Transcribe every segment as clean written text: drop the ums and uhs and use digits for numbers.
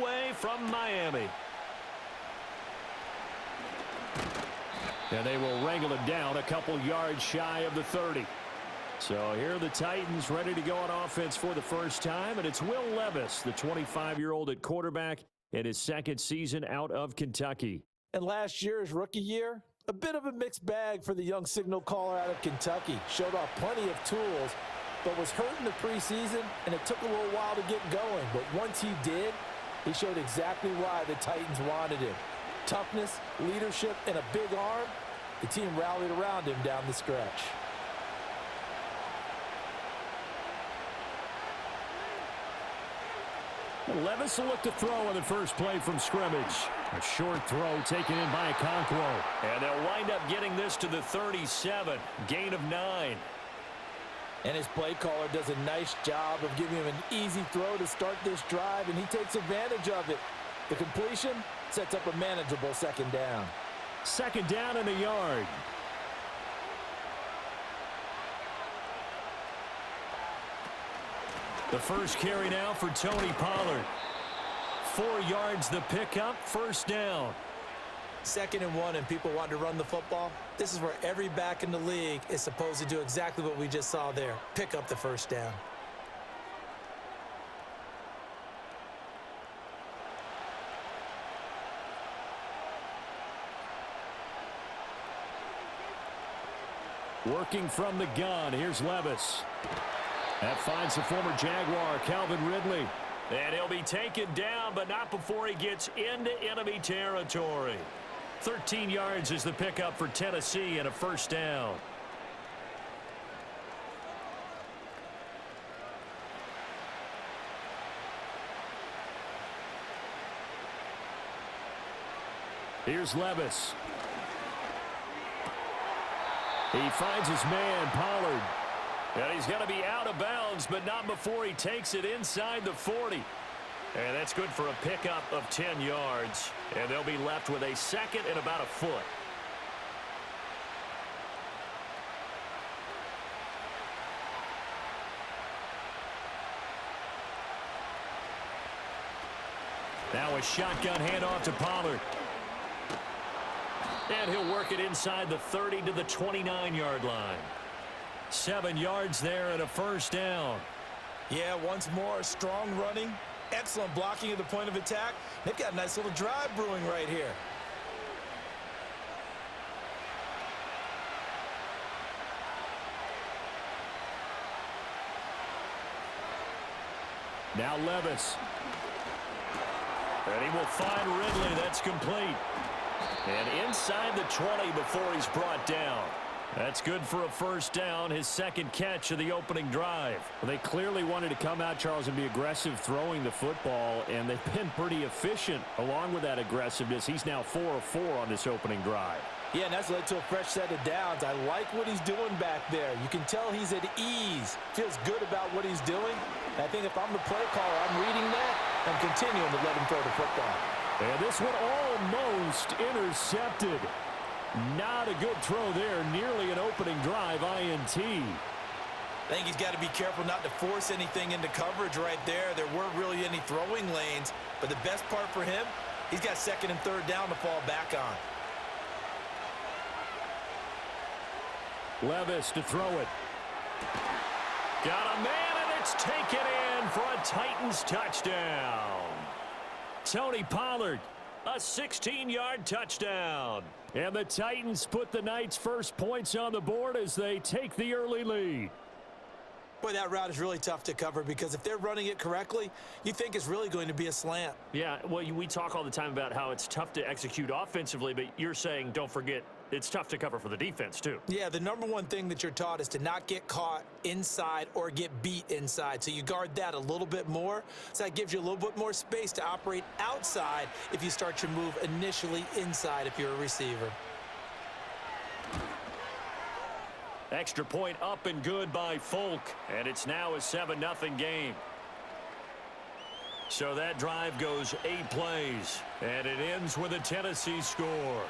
away from Miami. And they will wrangle it down a couple yards shy of the 30. So here are the Titans ready to go on offense for the first time, and it's Will Levis, the 25-year-old at quarterback, in his second season out of Kentucky. And last year's rookie year, a bit of a mixed bag for the young signal caller out of Kentucky. Showed off plenty of tools, but was hurt in the preseason, and it took a little while to get going. But once he did, he showed exactly why the Titans wanted him. Toughness, leadership, and a big arm. The team rallied around him down the stretch. Levis will look to throw on the first play from scrimmage. A short throw taken in by Okonkwo. And they'll wind up getting this to the 37. Gain of 9. And his play caller does a nice job of giving him an easy throw to start this drive, and he takes advantage of it. The completion sets up a manageable second down. Second down and a yard. The first carry now for Tony Pollard. 4 yards the pickup, first down. 2nd and 1, and people want to run the football. This is where every back in the league is supposed to do exactly what we just saw there. Pick up the first down. Working from the gun, here's Levis. That finds the former Jaguar, Calvin Ridley. And he'll be taken down, but not before he gets into enemy territory. 13 yards is the pickup for Tennessee and a first down. Here's Levis. He finds his man, Pollard. And he's going to be out of bounds, but not before he takes it inside the 40. And that's good for a pickup of 10 yards. And they'll be left with a second and about a foot. Now a shotgun handoff to Pollard. And he'll work it inside the 30 to the 29-yard line. 7 yards there and a first down. Yeah, once more, strong running, excellent blocking at the point of attack. They've got a nice little drive brewing right here. Now Levis. And he will find Ridley. That's complete. And inside the 20 before he's brought down. That's good for a first down, his second catch of the opening drive. Well, they clearly wanted to come out, Charles, and be aggressive throwing the football, and they've been pretty efficient along with that aggressiveness. He's now 4 of 4 on this opening drive. Yeah, and that's led to a fresh set of downs. I like what he's doing back there. You can tell he's at ease, feels good about what he's doing. I think if I'm the play caller, I'm reading that and continuing to let him throw the football. And this one almost intercepted. Not a good throw there. Nearly an opening drive INT. I think he's got to be careful not to force anything into coverage right there. There weren't really any throwing lanes. But the best part for him, he's got second and third down to fall back on. Levis to throw it. Got a man, and it's taken in for a Titans touchdown. Tony Pollard, a 16-yard touchdown. And the Titans put the Knights' first points on the board as they take the early lead. Boy, that route is really tough to cover because if they're running it correctly, you think it's really going to be a slant. Yeah, well, we talk all the time about how it's tough to execute offensively, but you're saying, don't forget, it's tough to cover for the defense, too. Yeah, the number one thing that you're taught is to not get caught inside or get beat inside. So you guard that a little bit more. So that gives you a little bit more space to operate outside if you start your move initially inside if you're a receiver. Extra point up and good by Folk, and it's now a 7-0 game. So that drive goes 8 plays, and it ends with a Tennessee score.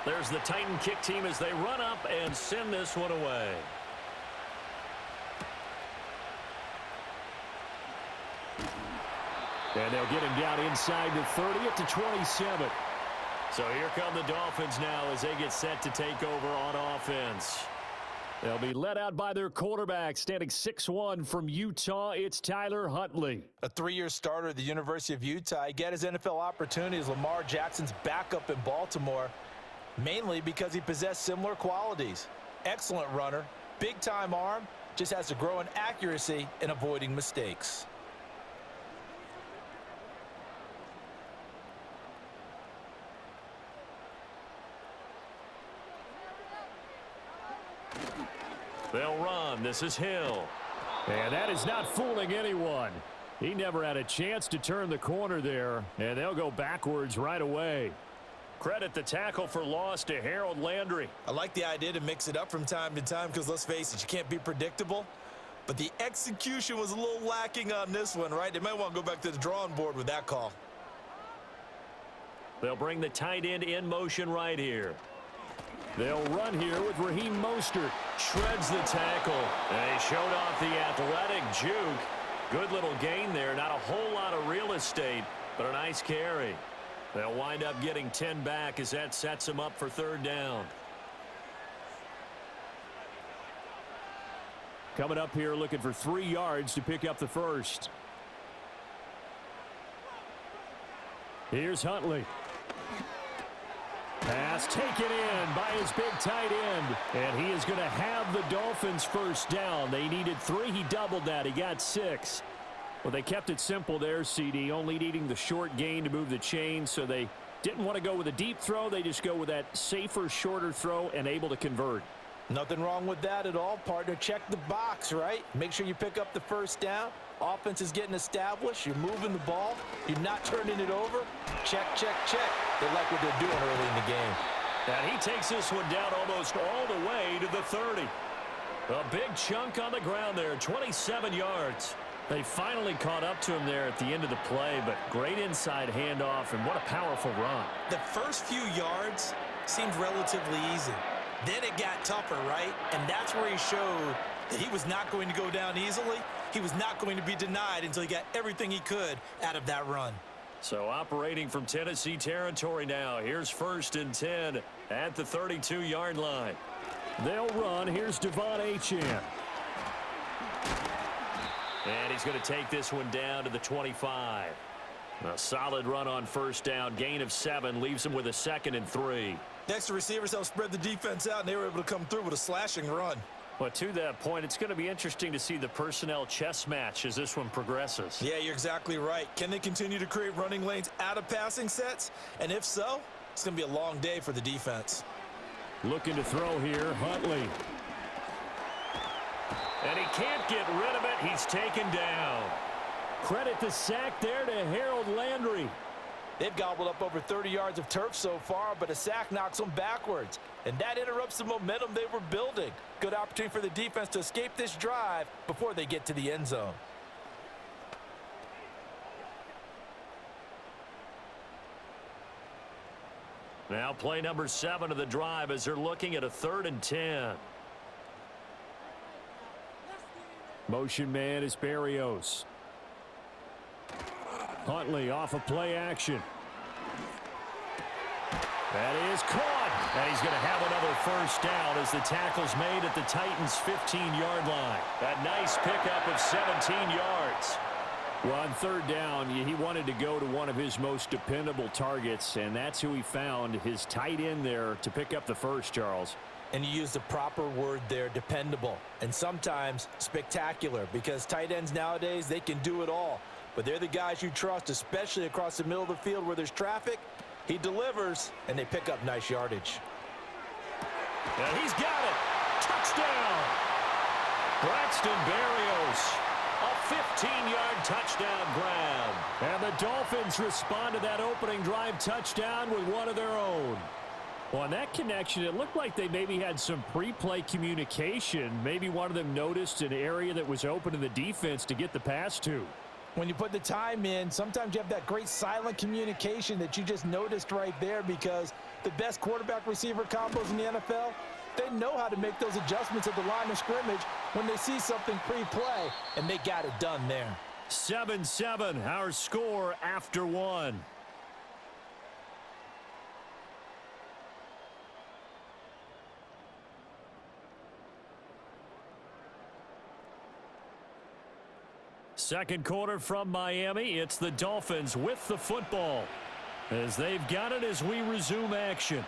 There's the Titan kick team as they run up and send this one away. And they'll get him down inside the 30 at the 27. So here come the Dolphins now as they get set to take over on offense. They'll be led out by their quarterback, standing 6'1" from Utah. It's Tyler Huntley. A 3-year starter at the University of Utah. He got his NFL opportunity as Lamar Jackson's backup in Baltimore, mainly because he possessed similar qualities. Excellent runner, big-time arm, just has to grow in accuracy and avoiding mistakes. They'll run. This is Hill. And that is not fooling anyone. He never had a chance to turn the corner there, and they'll go backwards right away. Credit the tackle for loss to Harold Landry. I like the idea to mix it up from time to time because, let's face it, you can't be predictable. But the execution was a little lacking on this one, right? They might want to go back to the drawing board with that call. They'll bring the tight end in motion right here. They'll run here with Raheem Mostert. Shreds the tackle. They showed off the athletic juke. Good little gain there. Not a whole lot of real estate, but a nice carry. They'll wind up getting 10 back as that sets them up for third down. Coming up here looking for 3 yards to pick up the first. Here's Huntley. Pass taken in by his big tight end. And he is going to have the Dolphins first down. They needed 3. He doubled that. He got 6. Well, they kept it simple there, CD, only needing the short gain to move the chain, so they didn't want to go with a deep throw. They just go with that safer, shorter throw and able to convert. Nothing wrong with that at all, partner. Check the box, right? Make sure you pick up the first down. Offense is getting established. You're moving the ball. You're not turning it over. Check, check, check. They like what they're doing early in the game. And he takes this one down almost all the way to the 30. A big chunk on the ground there, 27 yards. They finally caught up to him there at the end of the play, but great inside handoff, and what a powerful run. The first few yards seemed relatively easy. Then it got tougher, right? And that's where he showed that he was not going to go down easily. He was not going to be denied until he got everything he could out of that run. So operating from Tennessee territory now. Here's 1st and 10 at the 32-yard line. They'll run. Here's Devon Achane. And he's going to take this one down to the 25. A solid run on first down. Gain of 7 leaves him with a 2nd and 3. Next, the receivers helped spread the defense out, and they were able to come through with a slashing run. But to that point, it's going to be interesting to see the personnel chess match as this one progresses. Yeah, you're exactly right. Can they continue to create running lanes out of passing sets? And if so, it's going to be a long day for the defense. Looking to throw here, Huntley. And he can't get rid of it. He's taken down. Credit the sack there to Harold Landry. They've gobbled up over 30 yards of turf so far, but a sack knocks them backwards. And that interrupts the momentum they were building. Good opportunity for the defense to escape this drive before they get to the end zone. Now play number 7 of the drive as they're looking at a 3rd and 10. Motion man is Berrios. Huntley off of play action. That is caught. And he's going to have another first down as the tackle's made at the Titans' 15-yard line. A nice pickup of 17 yards. Well, on 3rd down, he wanted to go to one of his most dependable targets, and that's who he found, his tight end there, to pick up the first, Charles. And you use the proper word there, dependable, and sometimes spectacular, because tight ends nowadays, they can do it all. But they're the guys you trust, especially across the middle of the field where there's traffic. He delivers, and they pick up nice yardage. And he's got it. Touchdown. Braxton Berrios. A 15-yard touchdown grab. And the Dolphins respond to that opening drive touchdown with one of their own. Well, on that connection, it looked like they maybe had some pre-play communication. Maybe one of them noticed an area that was open in the defense to get the pass to. When you put the time in, sometimes you have that great silent communication that you just noticed right there, because the best quarterback-receiver combos in the NFL, they know how to make those adjustments at the line of scrimmage when they see something pre-play, and they got it done there. 7-7, our score after one. Second quarter from Miami. It's the Dolphins with the football as they've got it as we resume action.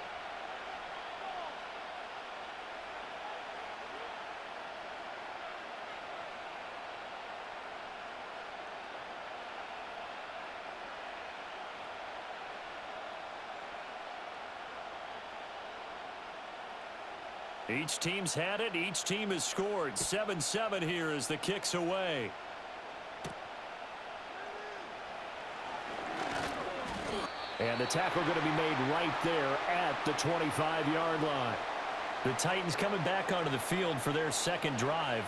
Each team's had it. Each team has scored. 7-7 here as the kick's away. And the tackle going to be made right there at the 25-yard line. The Titans coming back onto the field for their second drive.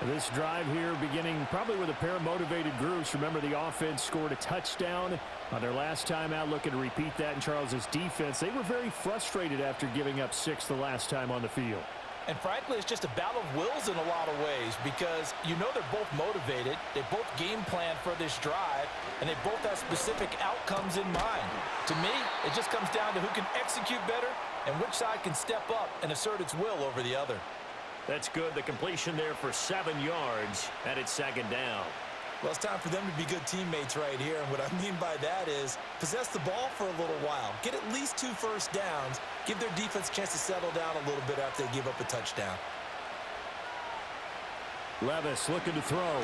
This drive here beginning probably with a pair of motivated groups. Remember, the offense scored a touchdown on their last time out, looking to repeat that in Charles's defense. They were very frustrated after giving up 6 the last time on the field. And frankly, it's just a battle of wills in a lot of ways, because you know they're both motivated, they both game plan for this drive, and they both have specific outcomes in mind. To me, it just comes down to who can execute better and which side can step up and assert its will over the other. That's good. The completion there for 7 yards, and it's second down. Well, it's time for them to be good teammates right here, and what I mean by that is possess the ball for a little while, get at least 2 first downs, give their defense a chance to settle down a little bit after they give up a touchdown. Levis looking to throw.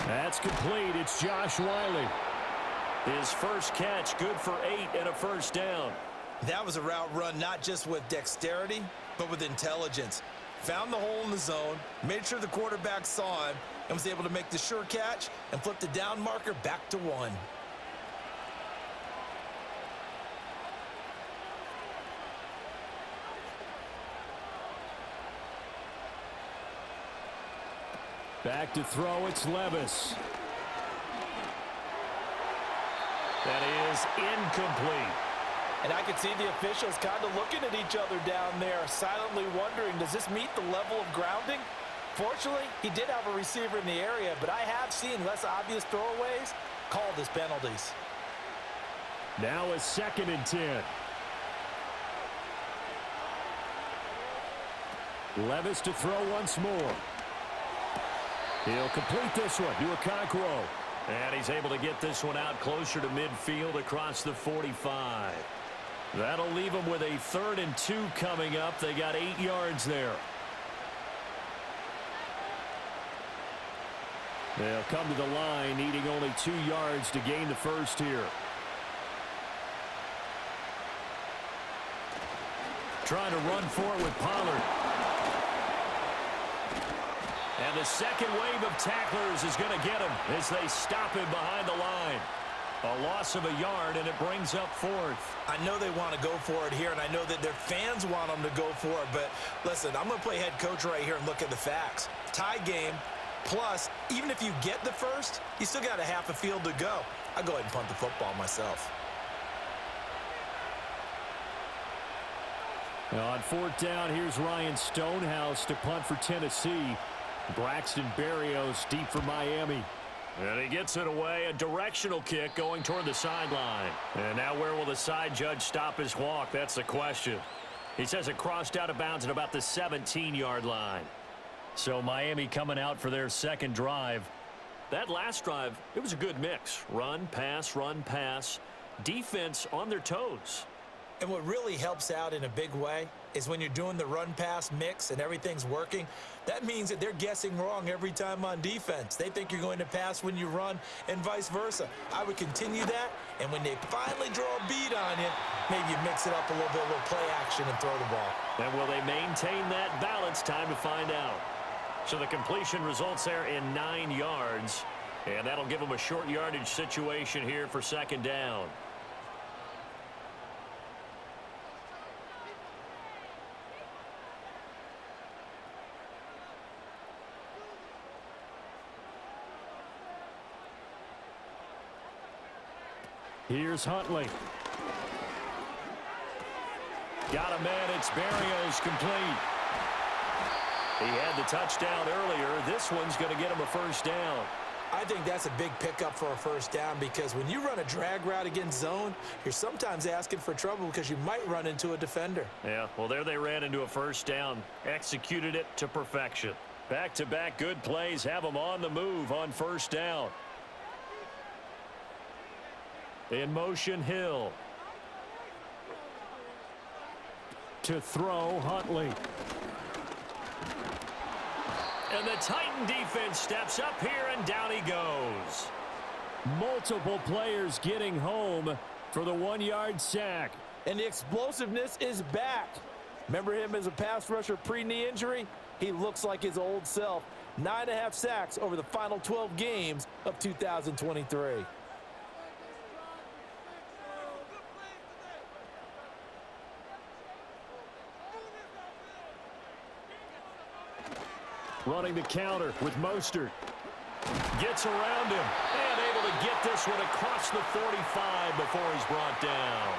That's complete. It's Josh Wiley. His first catch, good for 8 and a first down. That was a route run not just with dexterity, but with intelligence. Found the hole in the zone, made sure the quarterback saw him, and was able to make the sure catch and flip the down marker back to 1. Back to throw, it's Levis. That is incomplete. And I could see the officials kind of looking at each other down there, silently wondering, does this meet the level of grounding? Fortunately, he did have a receiver in the area, but I have seen less obvious throwaways called as penalties. Now a 2nd and 10. Levis to throw once more. He'll complete this one to Okonkwo. And he's able to get this one out closer to midfield across the 45. That'll leave them with a 3rd and 2 coming up. They got 8 yards there. They'll come to the line, needing only 2 yards to gain the first here. Trying to run for it with Pollard. And the second wave of tacklers is going to get him as they stop him behind the line. A loss of a yard, and it brings up 4th. I know they want to go for it here, and I know that their fans want them to go for it, but listen, I'm going to play head coach right here and look at the facts. Tie game, plus, even if you get the first, you still got a half a field to go. I'll go ahead and punt the football myself. Now on 4th down, here's Ryan Stonehouse to punt for Tennessee. Braxton Berrios deep for Miami. And he gets it away. A directional kick going toward the sideline. And now where will the side judge stop his walk? That's the question. He says it crossed out of bounds at about the 17-yard line. So Miami coming out for their second drive. That last drive, it was a good mix. Run, pass, defense on their toes. And what really helps out in a big way is when you're doing the run-pass mix and everything's working, that means that they're guessing wrong every time on defense. They think you're going to pass when you run and vice versa. I would continue that, and when they finally draw a bead on you, maybe you mix it up a little bit, a little play action, and throw the ball. And will they maintain that balance? Time to find out. So the completion results there in 9 yards, and that'll give them a short yardage situation here for second down. Here's Huntley. Got a man. It's Barrios complete. He had the touchdown earlier. This one's going to get him a first down. I think that's a big pickup for a first down because when you run a drag route against zone, you're sometimes asking for trouble because you might run into a defender. Yeah, well, there they ran into a first down. Executed it to perfection. Back-to-back good plays have them on the move on first down. In motion, Hill. To throw, Huntley. And the Titan defense steps up here, and down he goes. Multiple players getting home for the 1-yard sack. And the explosiveness is back. Remember him as a pass rusher pre-knee injury? He looks like his old self. 9.5 sacks over the final 12 games of 2023. Running the counter with Mostert. Gets around him and able to get this one across the 45 before he's brought down.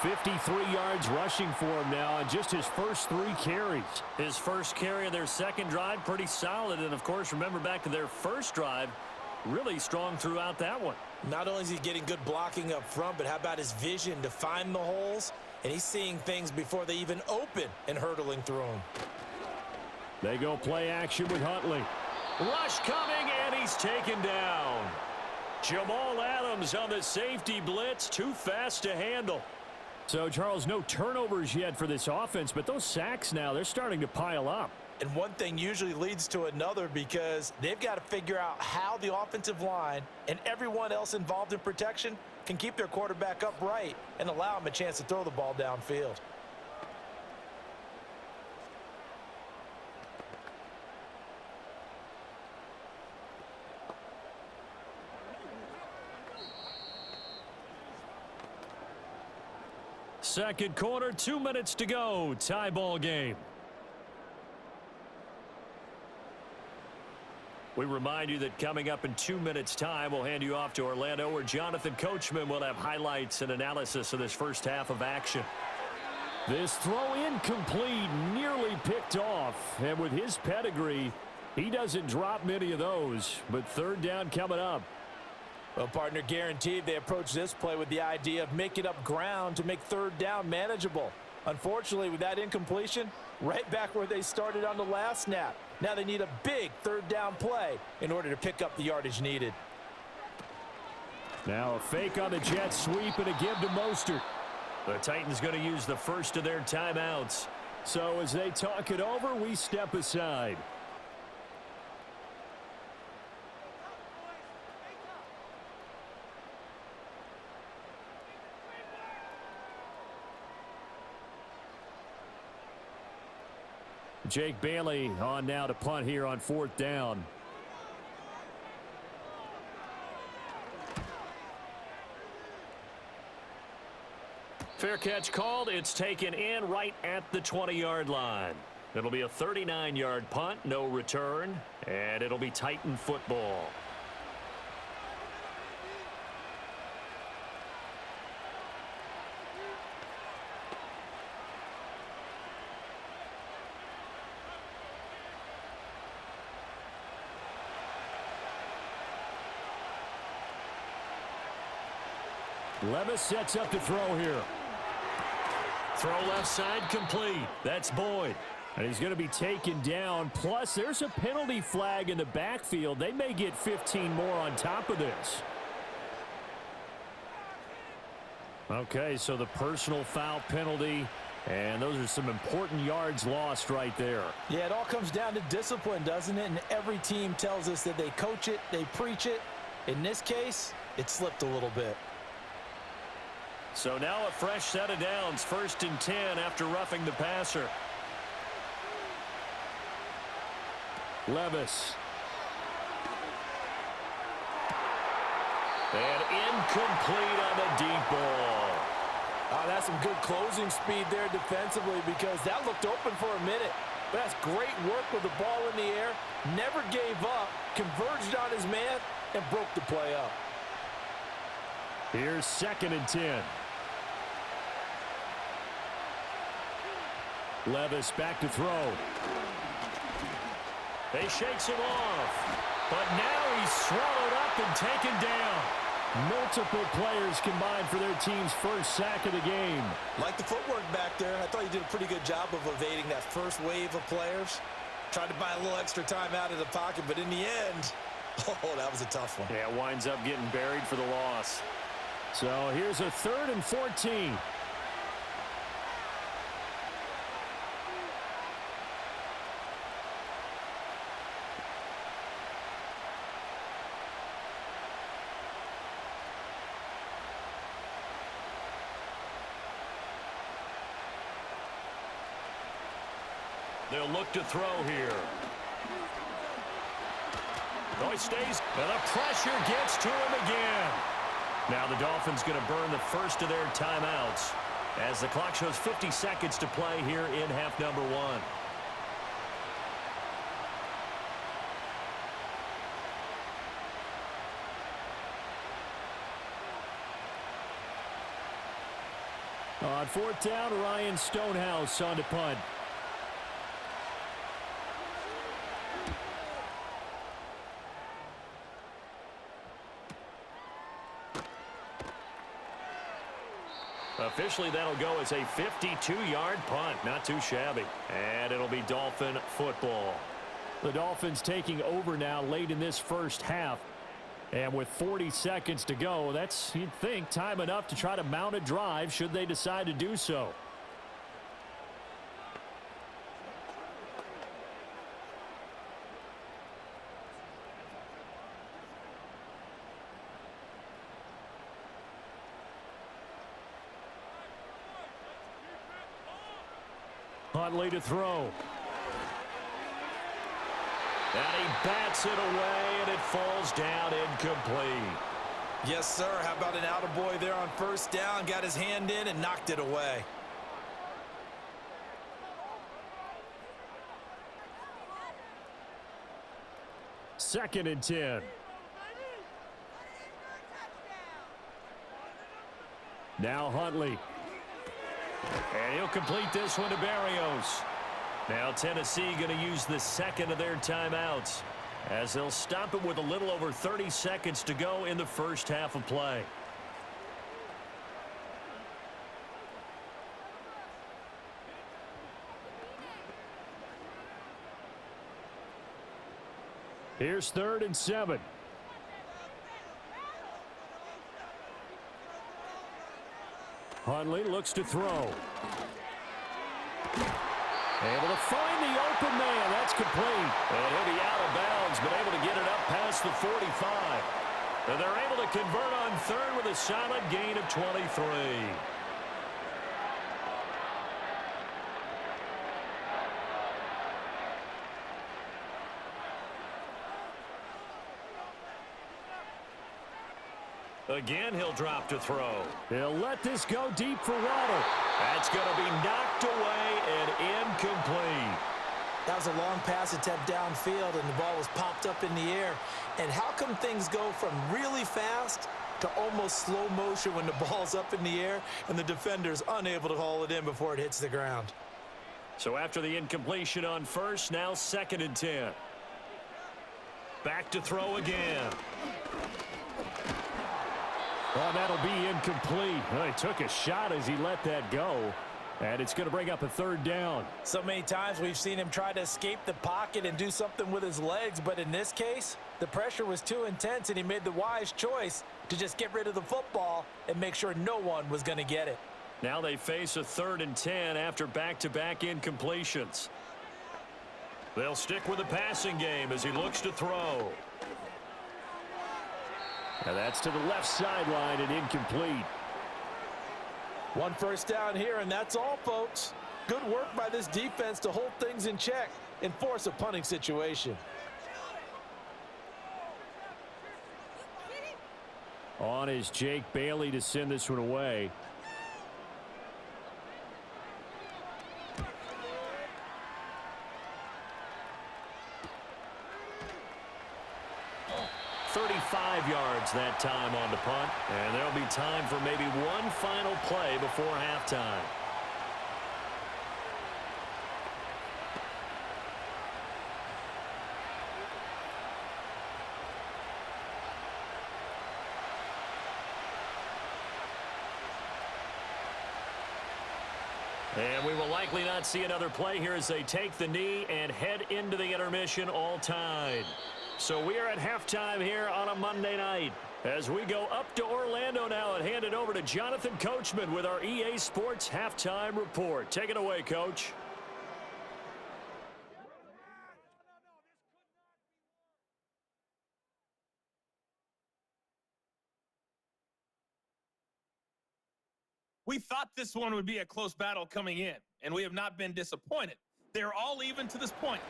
53 yards rushing for him now in just his first 3 carries. His first carry of their second drive, pretty solid. And, of course, remember back to their first drive, really strong throughout that one. Not only is he getting good blocking up front, but how about his vision to find the holes? And he's seeing things before they even open and hurdling through them. They go play action with Huntley. Rush coming, and he's taken down. Jamal Adams on the safety blitz, too fast to handle. So, Charles, no turnovers yet for this offense, but those sacks now, they're starting to pile up. And one thing usually leads to another because they've got to figure out how the offensive line and everyone else involved in protection can keep their quarterback upright and allow him a chance to throw the ball downfield. Second quarter, 2 minutes to go. Tie ball game. We remind you that coming up in 2 minutes' time, we'll hand you off to Orlando, where Jonathan Coachman will have highlights and analysis of this first half of action. This throw incomplete, nearly picked off. And with his pedigree, he doesn't drop many of those. But third down coming up. Well, partner, guaranteed they approach this play with the idea of making up ground to make third down manageable. Unfortunately, with that incompletion, right back where they started on the last snap. Now they need a big third down play in order to pick up the yardage needed. Now a fake on the jet sweep and a give to Mostert. The Titans going to use the first of their timeouts. So as they talk it over, we step aside. Jake Bailey on now to punt here on fourth down. Fair catch called. It's taken in right at the 20-yard line. It'll be a 39-yard punt, no return, and it'll be Titan football. Levis sets up to throw here. Throw left side complete. That's Boyd. And he's going to be taken down. Plus, there's a penalty flag in the backfield. They may get 15 more on top of this. Okay, so the personal foul penalty. And those are some important yards lost right there. Yeah, it all comes down to discipline, doesn't it? And every team tells us that they coach it, they preach it. In this case, it slipped a little bit. So now a fresh set of downs, 1st and 10 after roughing the passer. Levis. And incomplete on the deep ball. Oh, that's some good closing speed there defensively because that looked open for a minute. But that's great work with the ball in the air. Never gave up, converged on his man, and broke the play up. Here's 2nd and 10. Levis back to throw. They shakes him off. But now he's swallowed up and taken down. Multiple players combined for their team's first sack of the game. Like the footwork back there, I thought he did a pretty good job of evading that first wave of players. Tried to buy a little extra time out of the pocket, but in the end, oh, that was a tough one. Yeah, winds up getting buried for the loss. So here's a 3rd and 14. They'll look to throw here. Oh, he stays, and the pressure gets to him again. Now the Dolphins going to burn the first of their timeouts as the clock shows 50 seconds to play here in half number 1. On 4th down, Ryan Stonehouse on to punt. Officially, that'll go as a 52-yard punt. Not too shabby. And it'll be Dolphin football. The Dolphins taking over now late in this first half. And with 40 seconds to go, that's, you'd think, time enough to try to mount a drive should they decide to do so. Huntley to throw. And he bats it away, and it falls down incomplete. Yes, sir. How about an attaboy there on 1st down? Got his hand in and knocked it away. Second and 10. Now Huntley. And he'll complete this one to Barrios. Now Tennessee going to use the second of their timeouts as they'll stop it with a little over 30 seconds to go in the first half of play. Here's 3rd and 7. Huntley looks to throw. Able to find the open man. That's complete. And he'll be out of bounds, but able to get it up past the 45. And they're able to convert on 3rd with a solid gain of 23. Again, he'll drop to throw. He'll let this go deep for Waddle. That's going to be knocked away and incomplete. That was a long pass attempt downfield, and the ball was popped up in the air. And how come things go from really fast to almost slow motion when the ball's up in the air and the defender's unable to haul it in before it hits the ground? So after the incompletion on 1st, now 2nd and 10. Back to throw again. Well, that'll be incomplete. Well, he took a shot as he let that go. And it's going to bring up a 3rd down. So many times we've seen him try to escape the pocket and do something with his legs. But in this case, the pressure was too intense, and he made the wise choice to just get rid of the football and make sure no one was going to get it. Now they face a 3rd and 10 after back-to-back incompletions. They'll stick with the passing game as he looks to throw. Now that's to the left sideline and incomplete. 1 first down here, and that's all, folks. Good work by this defense to hold things in check and force a punting situation. On is Jake Bailey to send this one away. yards that time on the punt. And there'll be time for maybe one final play before halftime. And we will likely not see another play here as they take the knee and head into the intermission all tied. So we are at halftime here on a Monday night. As we go up to Orlando now and hand it over to Jonathan Coachman with our EA Sports Halftime Report. Take it away, Coach. We thought this one would be a close battle coming in, and we have not been disappointed. They're all even to this point.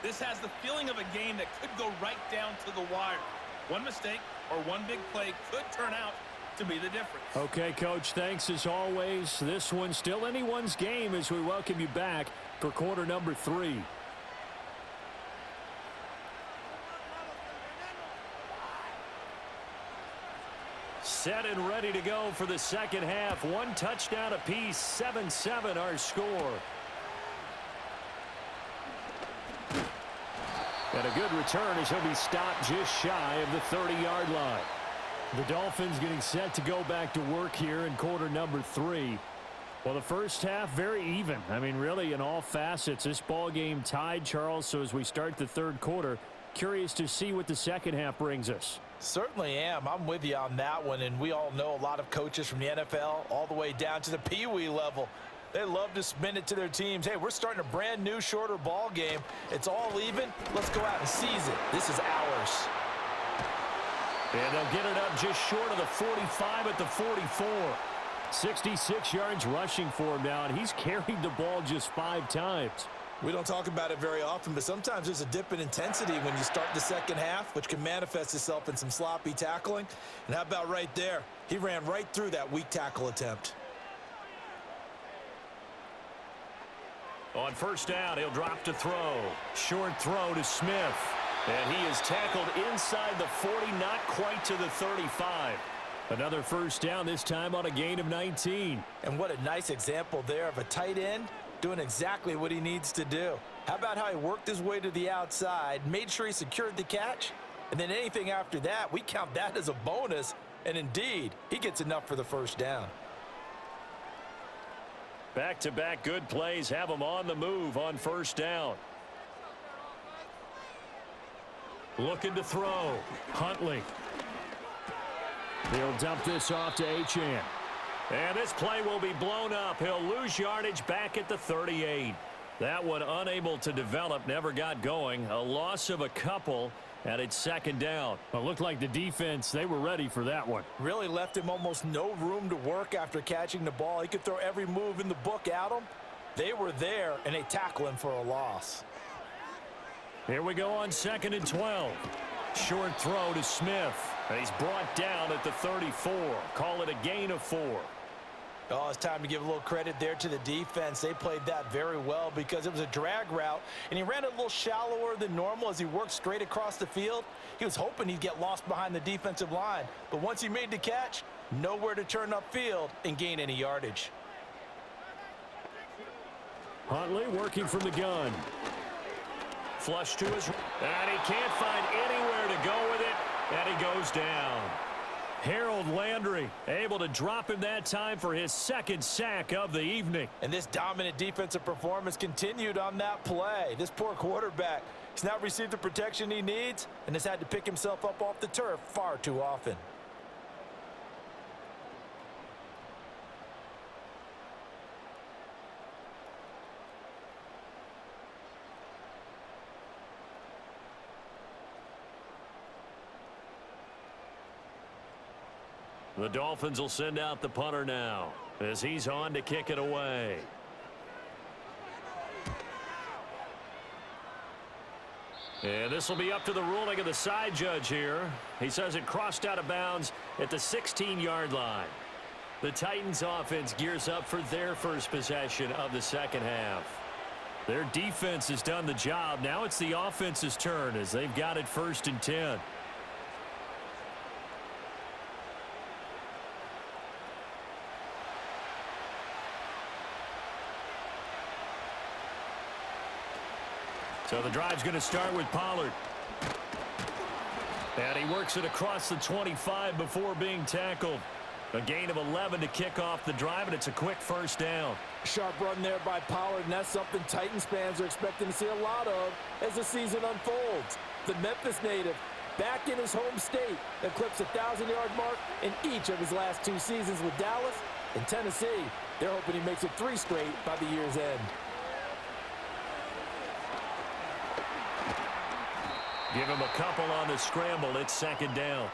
This has the feeling of a game that could go right down to the wire. One mistake or one big play could turn out to be the difference. Okay, Coach, thanks as always. This one's still anyone's game as we welcome you back for quarter number 3. Set and ready to go for the second half. One touchdown apiece, 7-7 our score. And a good return as he'll be stopped just shy of the 30-yard line. The Dolphins getting set to go back to work here in quarter number 3. Well, the first half, very even. I mean, really, in all facets, this ball game tied, Charles. So as we start the third quarter, curious to see what the second half brings us. Certainly am. I'm with you on that one, and we all know a lot of coaches from the NFL all the way down to the Pee-wee level. They love to spin it to their teams. Hey, we're starting a brand new, shorter ball game. It's all even. Let's go out and seize it. This is ours. And they'll get it up just short of the 45 at the 44. 66 yards rushing for him now, and he's carried the ball just 5 times. We don't talk about it very often, but sometimes there's a dip in intensity when you start the second half, which can manifest itself in some sloppy tackling. And how about right there? He ran right through that weak tackle attempt. On first down, he'll drop to throw. Short throw to Smith. And he is tackled inside the 40, not quite to the 35. Another first down, this time on a gain of 19. And what a nice example there of a tight end doing exactly what he needs to do. How about how he worked his way to the outside, made sure he secured the catch, and then anything after that, we count that as a bonus. And indeed, he gets enough for the first down. Back-to-back good plays have him on the move on first down. Looking to throw. Huntley. He'll dump this off to Achane. And this play will be blown up. He'll lose yardage back at the 38. That one unable to develop, never got going. A loss of a couple, and it's second down. Well, it looked like the defense, they were ready for that one. Really left him almost no room to work after catching the ball. He could throw every move in the book at him. They were there, and they tackle him for a loss. Here we go on 2nd and 12. Short throw to Smith. And he's brought down at the 34. Call it a gain of 4. Oh, it's time to give a little credit there to the defense. They played that very well because it was a drag route, and he ran it a little shallower than normal as he worked straight across the field. He was hoping he'd get lost behind the defensive line, but once he made the catch, nowhere to turn upfield and gain any yardage. Huntley working from the gun. Flush to his, and he can't find anywhere to go with it, and he goes down. Harold Landry able to drop him that time for his second sack of the evening. And this dominant defensive performance continued on that play. This poor quarterback, he's not received the protection he needs and has had to pick himself up off the turf far too often. The Dolphins will send out the punter now as he's on to kick it away. And this will be up to the ruling of the side judge here. He says it crossed out of bounds at the 16-yard line. The Titans offense gears up for their first possession of the second half. Their defense has done the job. Now it's the offense's turn as they've got it 1st and 10. So the drive's going to start with Pollard. And he works it across the 25 before being tackled. A gain of 11 to kick off the drive, and it's a quick first down. Sharp run there by Pollard, and that's something Titans fans are expecting to see a lot of as the season unfolds. The Memphis native, back in his home state, eclipsed the 1,000-yard mark in each of his last 2 seasons with Dallas and Tennessee. They're hoping he makes it 3 straight by the year's end. Give him a couple on the scramble. It's second down.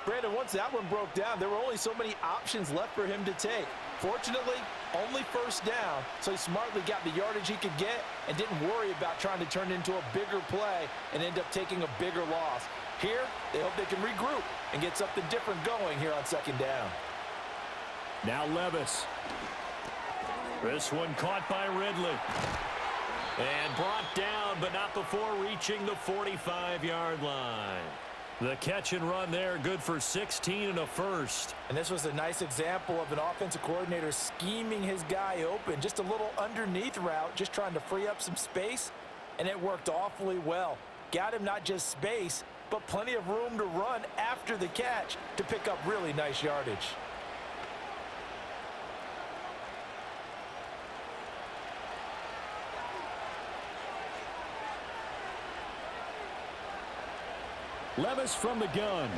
Brandon, once that one broke down, there were only so many options left for him to take. Fortunately, only first down, so he smartly got the yardage he could get and didn't worry about trying to turn it into a bigger play and end up taking a bigger loss. Here, they hope they can regroup and get something different going here on second down. Now Levis. This one caught by Ridley. And brought down, but not before reaching the 45-yard line. The catch and run there, good for 16 and a first. And this was a nice example of an offensive coordinator scheming his guy open. Just a little underneath route, just trying to free up some space, and it worked awfully well. Got him not just space, but plenty of room to run after the catch to pick up really nice yardage. Levis from the gun.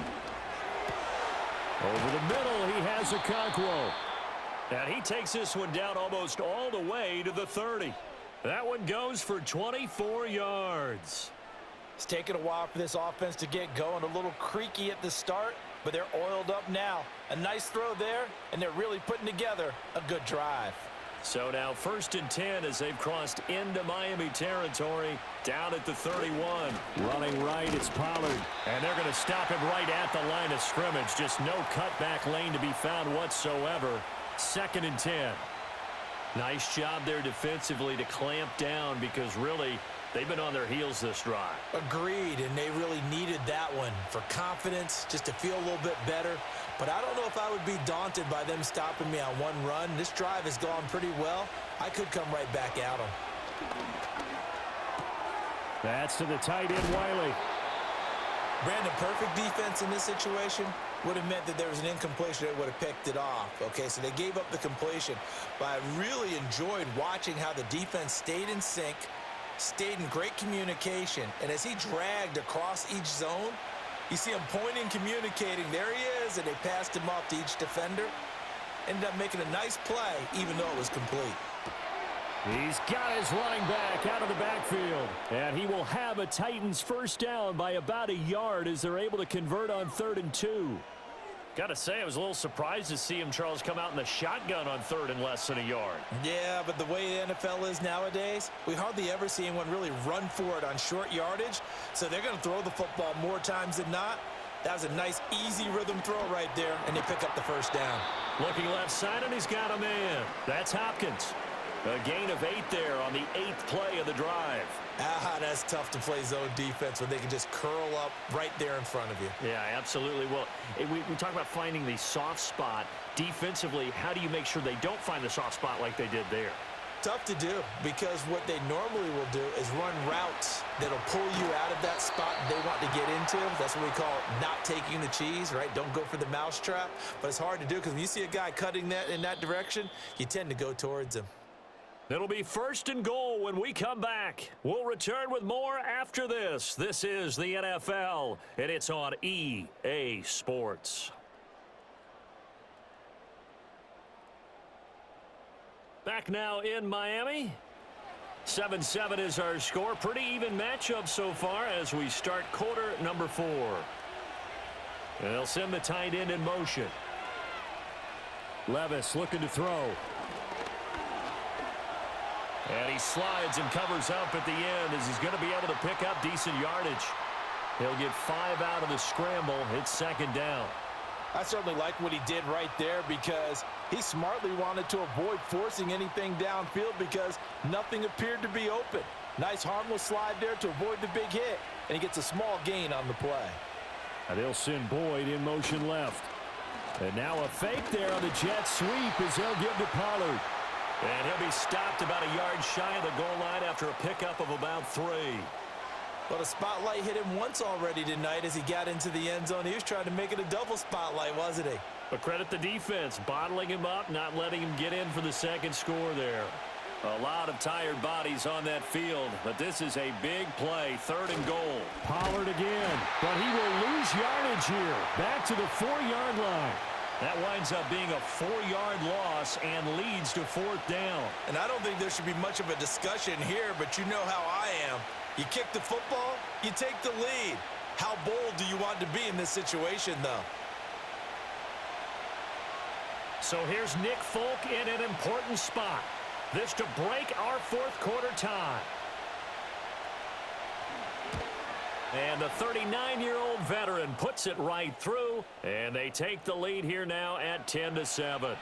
Over the middle, he has Okonkwo. And he takes this one down almost all the way to the 30. That one goes for 24 yards. It's taken a while for this offense to get going. A little creaky at the start, but they're oiled up now. A nice throw there, and they're really putting together a good drive. So now 1st and 10 as they've crossed into Miami territory, down at the 31. Running right, it's Pollard. And they're going to stop him right at the line of scrimmage. Just no cutback lane to be found whatsoever. 2nd and 10. Nice job there defensively to clamp down because really they've been on their heels this drive. Agreed, and they really needed that one for confidence, just to feel a little bit better. But I don't know if I would be daunted by them stopping me on one run. This drive has gone pretty well. I could come right back at them. That's to the tight end, Wiley. Brandon, perfect defense in this situation would have meant that there was an incompletion that would have picked it off. Okay, so they gave up the completion. But I really enjoyed watching how the defense stayed in sync, stayed in great communication, and as he dragged across each zone, you see him pointing, communicating. There he is, and they passed him off to each defender. Ended up making a nice play, even though it was complete. He's got his running back out of the backfield. And he will have a Titans first down by about a yard as they're able to convert on 3rd and 2. Got to say, I was a little surprised to see him, Charles, come out in the shotgun on 3rd and less than a yard. Yeah, but the way the NFL is nowadays, we hardly ever see anyone really run for it on short yardage. So they're going to throw the football more times than not. That was a nice, easy rhythm throw right there, and they pick up the first down. Looking left side, and he's got a man. That's Hopkins. A gain of 8 there on the 8th play of the drive. That's tough to play zone defense when they can just curl up right there in front of you. Yeah, absolutely. Well, we talk about finding the soft spot. Defensively, how do you make sure they don't find the soft spot like they did there? Tough to do, because what they normally will do is run routes that'll pull you out of that spot they want to get into. That's what we call not taking the cheese, right? Don't go for the mousetrap. But it's hard to do because when you see a guy cutting that in that direction, you tend to go towards him. It'll be 1st and goal when we come back. We'll return with more after this. This is the NFL, and it's on EA Sports. Back now in Miami. 7-7 is our score. Pretty even matchup so far as we start quarter number 4. And they'll send the tight end in motion. Levis looking to throw. And he slides and covers up at the end as he's going to be able to pick up decent yardage. He'll get 5 out of the scramble. It's 2nd down. I certainly like what he did right there because he smartly wanted to avoid forcing anything downfield because nothing appeared to be open. Nice harmless slide there to avoid the big hit, and he gets a small gain on the play. And they'll send Boyd in motion left. And now a fake there on the jet sweep as they'll give to Pollard. And he'll be stopped about a yard shy of the goal line after a pickup of about 3. Well, the spotlight hit him once already tonight as he got into the end zone. He was trying to make it a double spotlight, wasn't he? But credit the defense, bottling him up, not letting him get in for the second score there. A lot of tired bodies on that field, but this is a big play, 3rd and goal. Pollard again, but he will lose yardage here. Back to the 4-yard line. That winds up being a 4-yard loss and leads to 4th down. And I don't think there should be much of a discussion here, but you know how I am. You kick the football, you take the lead. How bold do you want to be in this situation, though? So here's Nick Folk in an important spot. This to break our 4th quarter tie. And the 39-year-old veteran puts it right through, and they take the lead here now at 10-7.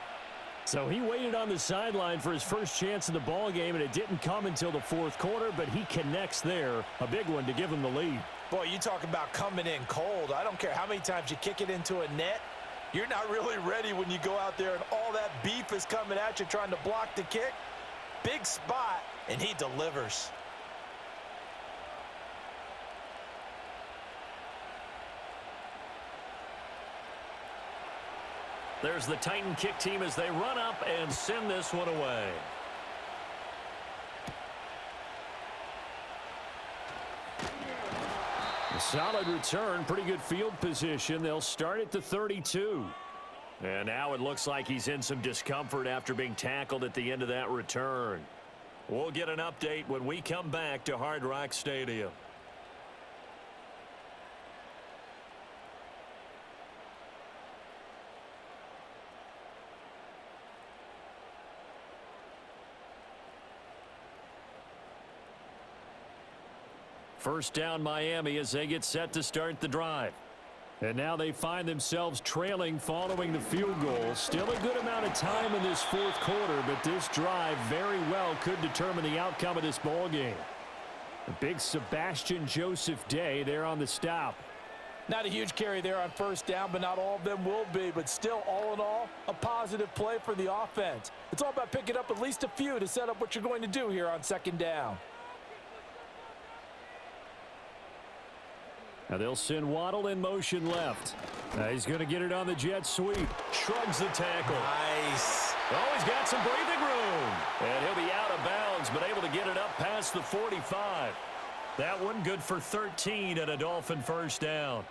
So he waited on the sideline for his first chance in the ball game, and it didn't come until the 4th quarter, but he connects there. A big one to give him the lead. Boy, you talk about coming in cold. I don't care how many times you kick it into a net. You're not really ready when you go out there and all that beef is coming at you trying to block the kick. Big spot, and he delivers. There's the Titan kick team as they run up and send this one away. A solid return, pretty good field position. They'll start at the 32. And now it looks like he's in some discomfort after being tackled at the end of that return. We'll get an update when we come back to Hard Rock Stadium. First down Miami as they get set to start the drive. And now they find themselves trailing following the field goal. Still a good amount of time in this 4th quarter, but this drive very well could determine the outcome of this ball game. A big Sebastian Joseph Day there on the stop. Not a huge carry there on first down, but not all of them will be. But still, all in all, a positive play for the offense. It's all about picking up at least a few to set up what you're going to do here on second down. Now they'll send Waddle in motion left. Now he's going to get it on the jet sweep. Shrugs the tackle. Nice. Oh, he's got some breathing room. And he'll be out of bounds, but able to get it up past the 45. That one good for 13 and a Dolphin first down.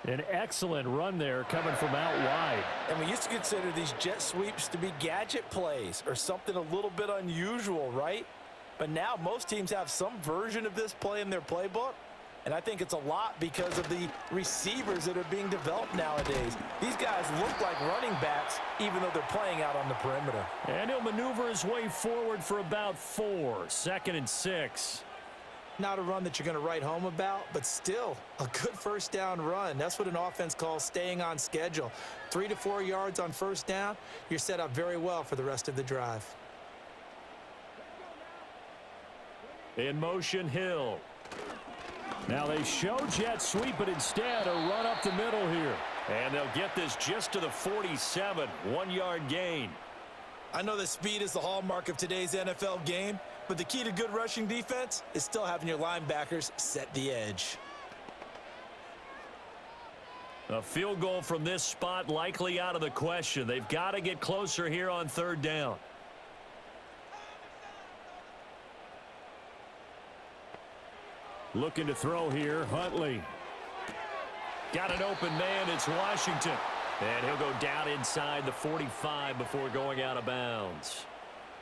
An excellent run there coming from out wide. And we used to consider these jet sweeps to be gadget plays or something a little bit unusual, right? But now most teams have some version of this play in their playbook. And I think it's a lot because of the receivers that are being developed nowadays. These guys look like running backs, even though they're playing out on the perimeter. And he'll maneuver his way forward for about 4. 2nd and 6. Not a run that you're going to write home about, but still a good first down run. That's what an offense calls staying on schedule. 3 to 4 yards on first down, you're set up very well for the rest of the drive. In motion, Hill. Now they show jet sweep, but instead a run up the middle here. And they'll get this just to the 47. 1-yard gain. I know that speed is the hallmark of today's NFL game, but the key to good rushing defense is still having your linebackers set the edge. A field goal from this spot likely out of the question. They've got to get closer here on 3rd down. Looking to throw here, Huntley. Got an open man, it's Washington. And he'll go down inside the 45 before going out of bounds.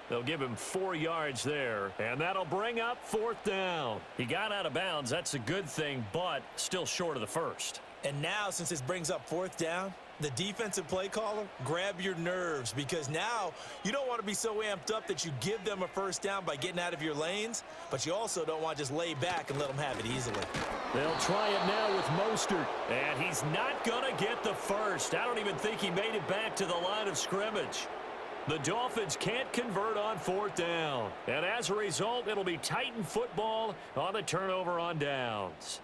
They'll give him 4 yards there, and that'll bring up 4th down. He got out of bounds, that's a good thing, but still short of the first. And now, since this brings up 4th down, the defensive play caller, grab your nerves, because now you don't want to be so amped up that you give them a first down by getting out of your lanes, but you also don't want to just lay back and let them have it easily. They'll try it now with Mostert. And he's not going to get the first. I don't even think he made it back to the line of scrimmage. The Dolphins can't convert on 4th down. And as a result, it'll be Titan football on the turnover on downs.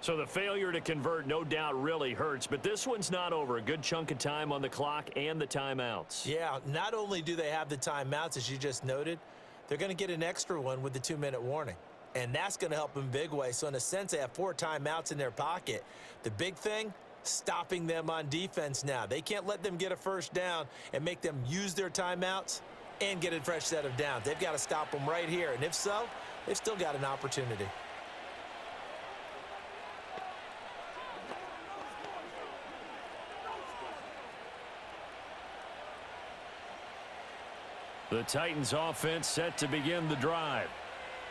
So the failure to convert no doubt really hurts, but this one's not over. A good chunk of time on the clock and the timeouts. Yeah, not only do they have the timeouts, as you just noted, they're going to get an extra one with the 2-minute warning. And that's going to help them big way. So in a sense, they have 4 timeouts in their pocket. The big thing, stopping them on defense now. They can't let them get a first down and make them use their timeouts and get a fresh set of downs. They've got to stop them right here. And if so, they've still got an opportunity. The Titans offense set to begin the drive.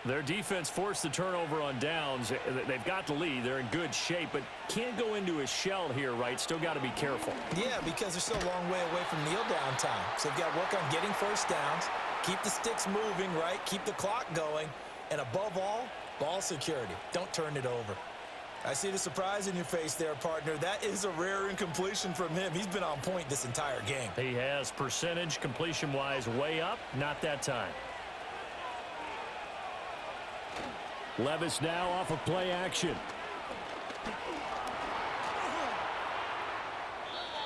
Their defense forced the turnover on downs. They've got the lead. They're in good shape, but can't go into a shell here, right? Still got to be careful. Yeah, because they're still a long way away from kneel down time. So they've got to work on getting first downs, keep the sticks moving, right? Keep the clock going, and above all, ball security. Don't turn it over. I see the surprise in your face there, partner. That is a rare incompletion from him. He's been on point this entire game. He has percentage completion-wise way up. Not that time. Levis now off of play action.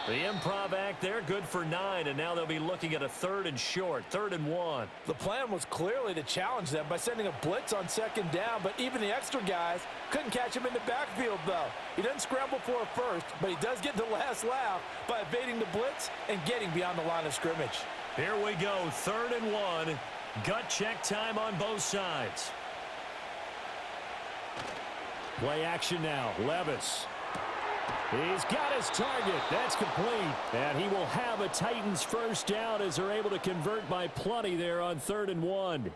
The improv act there, good for 9, and now they'll be looking at a 3rd and short, 3rd and 1. The plan was clearly to challenge them by sending a blitz on 2nd down, but even the extra guys couldn't catch him in the backfield, though. He doesn't scramble for a first, but he does get the last laugh by evading the blitz and getting beyond the line of scrimmage. Here we go, 3rd and 1. Gut check time on both sides. Play action now, Levis. He's got his target. That's complete. And he will have a Titans first down as they're able to convert by plenty there on 3rd and 1.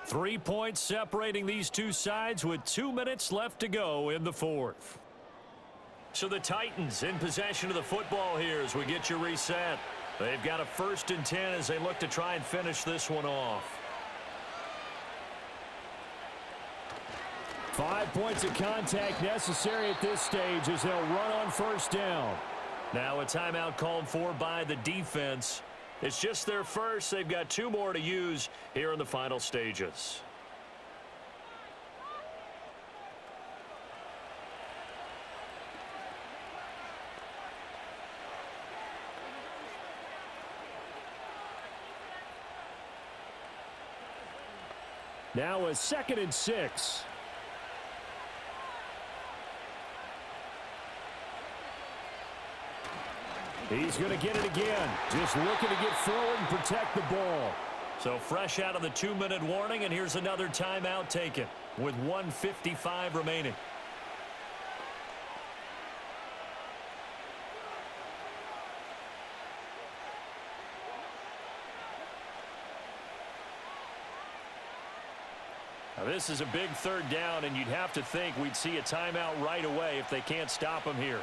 3 points separating these two sides with 2 minutes left to go in the 4th. So the Titans in possession of the football here as we get you reset. They've got a 1st and 10 as they look to try and finish this one off. 5 points of contact necessary at this stage as they'll run on 1st down. Now a timeout called for by the defense. It's just their first. They've got 2 more to use here in the final stages. Now a 2nd and 6. He's going to get it again. Just looking to get forward and protect the ball. So fresh out of the 2-minute warning, and here's another timeout taken with 1:55 remaining. Now this is a big 3rd down, and you'd have to think we'd see a timeout right away if they can't stop him here.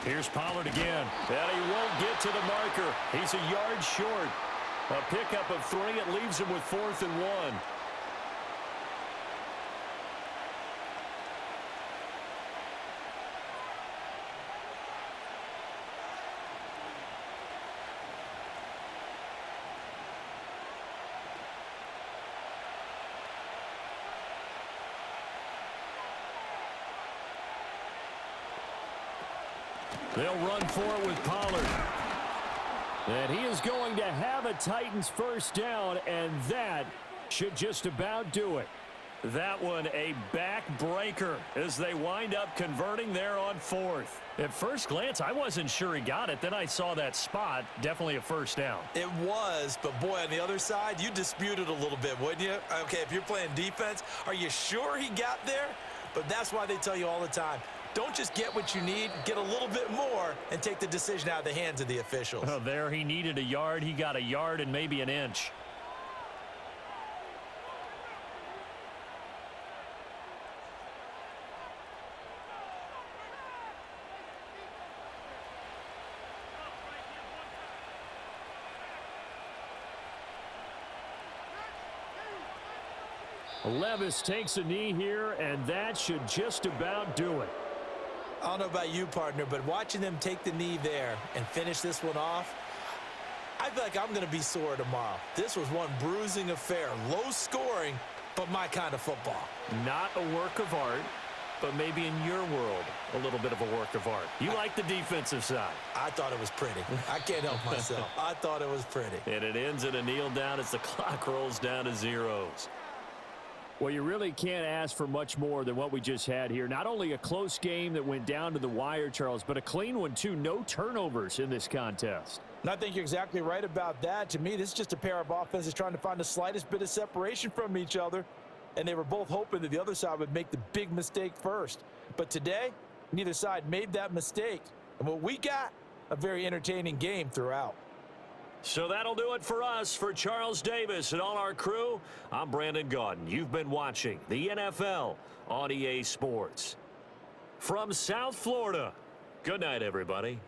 Here's Pollard again, and he won't get to the marker. He's a yard short. A pickup of 3. It leaves him with 4th and 1. They'll run for it with Pollard. And he is going to have a Titans first down, and that should just about do it. That one a backbreaker as they wind up converting there on 4th. At first glance, I wasn't sure he got it. Then I saw that spot. Definitely a first down. It was, but boy, on the other side, you disputed a little bit, wouldn't you? Okay, if you're playing defense, are you sure he got there? But that's why they tell you all the time, don't just get what you need, get a little bit more, and take the decision out of the hands of the officials. Oh, there he needed a yard. He got a yard and maybe an inch. Levis takes a knee here, and that should just about do it. I don't know about you, partner, but watching them take the knee there and finish this one off, I feel like I'm going to be sore tomorrow. This was one bruising affair. Low scoring, but my kind of football. Not a work of art. but maybe in your world, a little bit of a work of art. You like the defensive side. I thought it was pretty. I can't help myself. I thought it was pretty. And it ends in a kneel down as the clock rolls down to zeros. Well, you really can't ask for much more than what we just had here. Not only a close game that went down to the wire, Charles, but a clean one, too. No turnovers in this contest. And I think you're exactly right about that. To me, this is just a pair of offenses trying to find the slightest bit of separation from each other. And they were both hoping that the other side would make the big mistake first. But today, neither side made that mistake. And what we got, a very entertaining game throughout. So that'll do it for us. For Charles Davis and all our crew, I'm Brandon Gaudin. You've been watching the NFL on EA Sports. From South Florida, good night, everybody.